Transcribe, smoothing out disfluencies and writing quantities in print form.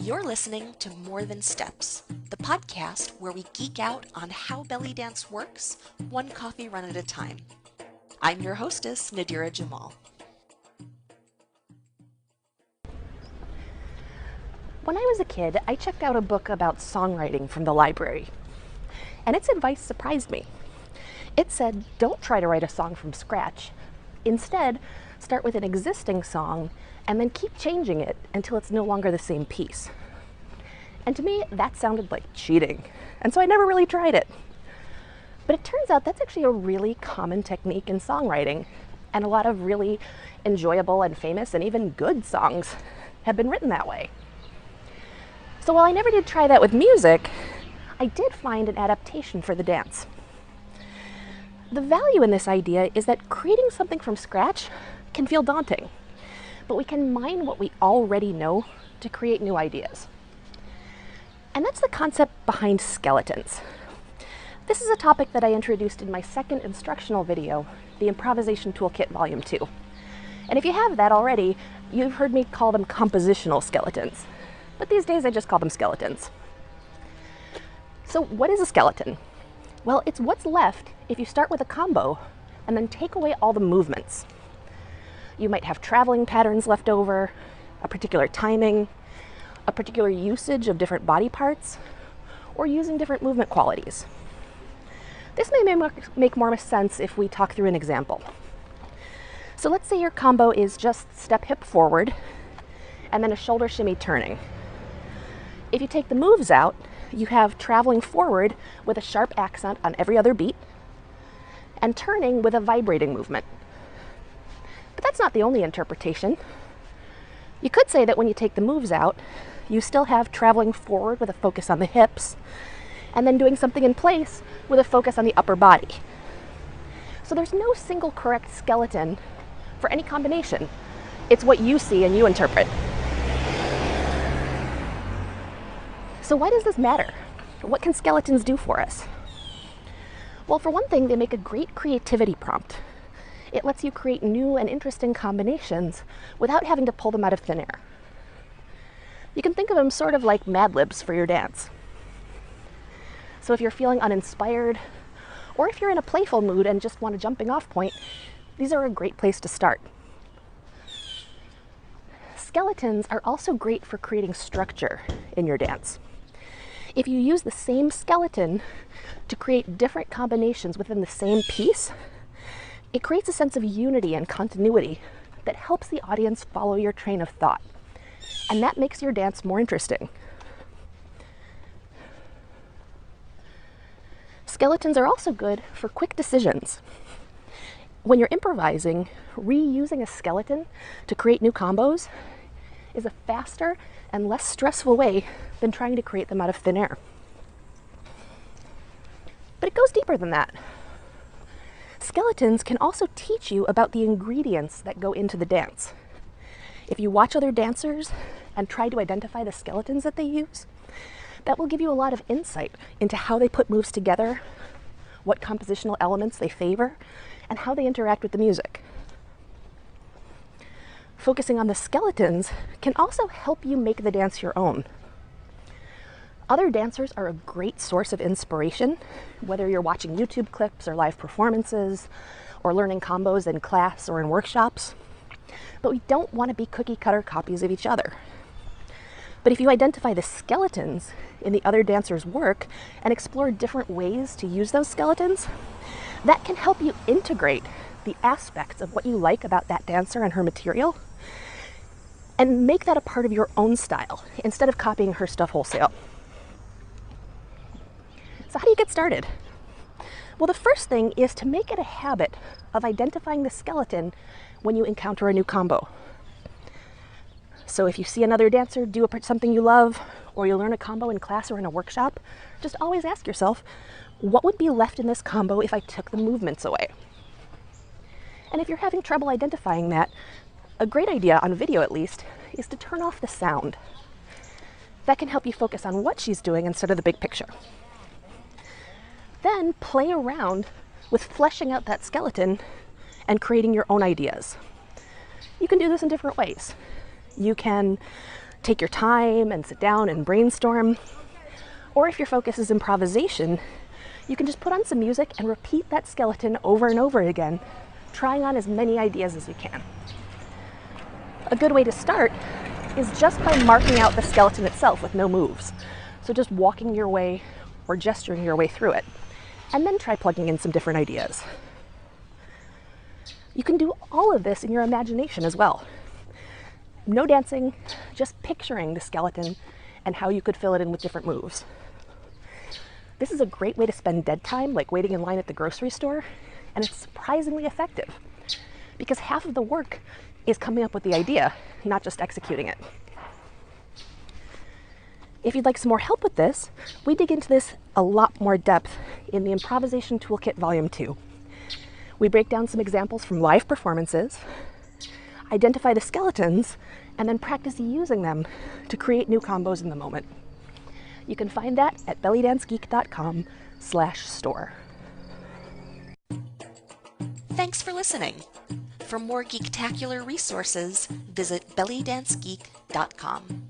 You're listening to More Than Steps, the podcast where we geek out on how belly dance works, one coffee run at a time. I'm your hostess, Nadira Jamal. When I was a kid, I checked out a book about songwriting from the library, and its advice surprised me. It said, don't try to write a song from scratch. Instead, start with an existing song and then keep changing it until it's no longer the same piece. And to me, that sounded like cheating, and so I never really tried it. But it turns out that's actually a really common technique in songwriting, and a lot of really enjoyable and famous and even good songs have been written that way. So while I never did try that with music, I did find an adaptation for the dance. The value in this idea is that creating something from scratch can feel daunting, but we can mine what we already know to create new ideas. And that's the concept behind skeletons. This is a topic that I introduced in my second instructional video, the Improvisation Toolkit Volume 2. And if you have that already, you've heard me call them compositional skeletons. But these days I just call them skeletons. So what is a skeleton? Well, it's what's left if you start with a combo and then take away all the movements. You might have traveling patterns left over, a particular timing, a particular usage of different body parts, or using different movement qualities. This may make more sense if we talk through an example. So let's say your combo is just step hip forward and then a shoulder shimmy turning. If you take the moves out, you have traveling forward with a sharp accent on every other beat and turning with a vibrating movement. But that's not the only interpretation. You could say that when you take the moves out, you still have traveling forward with a focus on the hips and then doing something in place with a focus on the upper body. So there's no single correct skeleton for any combination. It's what you see and you interpret. So why does this matter? What can skeletons do for us? Well, for one thing, they make a great creativity prompt. It lets you create new and interesting combinations without having to pull them out of thin air. You can think of them sort of like Mad Libs for your dance. So if you're feeling uninspired, or if you're in a playful mood and just want a jumping off point, these are a great place to start. Skeletons are also great for creating structure in your dance. If you use the same skeleton to create different combinations within the same piece, it creates a sense of unity and continuity that helps the audience follow your train of thought. And that makes your dance more interesting. Skeletons are also good for quick decisions. When you're improvising, reusing a skeleton to create new combos is a faster and less stressful way than trying to create them out of thin air. But it goes deeper than that. Skeletons can also teach you about the ingredients that go into the dance. If you watch other dancers and try to identify the skeletons that they use, that will give you a lot of insight into how they put moves together, what compositional elements they favor, and how they interact with the music. Focusing on the skeletons can also help you make the dance your own. Other dancers are a great source of inspiration, whether you're watching YouTube clips or live performances, or learning combos in class or in workshops. But we don't want to be cookie-cutter copies of each other. But if you identify the skeletons in the other dancers' work and explore different ways to use those skeletons, that can help you integrate the aspects of what you like about that dancer and her material and make that a part of your own style instead of copying her stuff wholesale. So how do you get started? Well, the first thing is to make it a habit of identifying the skeleton when you encounter a new combo. So if you see another dancer do something you love, or you learn a combo in class or in a workshop, just always ask yourself, what would be left in this combo if I took the movements away? And if you're having trouble identifying that, a great idea, on video at least, is to turn off the sound. That can help you focus on what she's doing instead of the big picture. Then play around with fleshing out that skeleton and creating your own ideas. You can do this in different ways. You can take your time and sit down and brainstorm. Or if your focus is improvisation, you can just put on some music and repeat that skeleton over and over again, trying on as many ideas as you can. A good way to start is just by marking out the skeleton itself with no moves. So just walking your way or gesturing your way through it, and then try plugging in some different ideas. You can do all of this in your imagination as well. No dancing, just picturing the skeleton and how you could fill it in with different moves. This is a great way to spend dead time, like waiting in line at the grocery store, and it's surprisingly effective because half of the work is coming up with the idea, not just executing it. If you'd like some more help with this, we dig into this a lot more depth in the Improvisation Toolkit Volume 2. We break down some examples from live performances, identify the skeletons, and then practice using them to create new combos in the moment. You can find that at bellydancegeek.com/store. Thanks for listening. For more geektacular resources, visit bellydancegeek.com.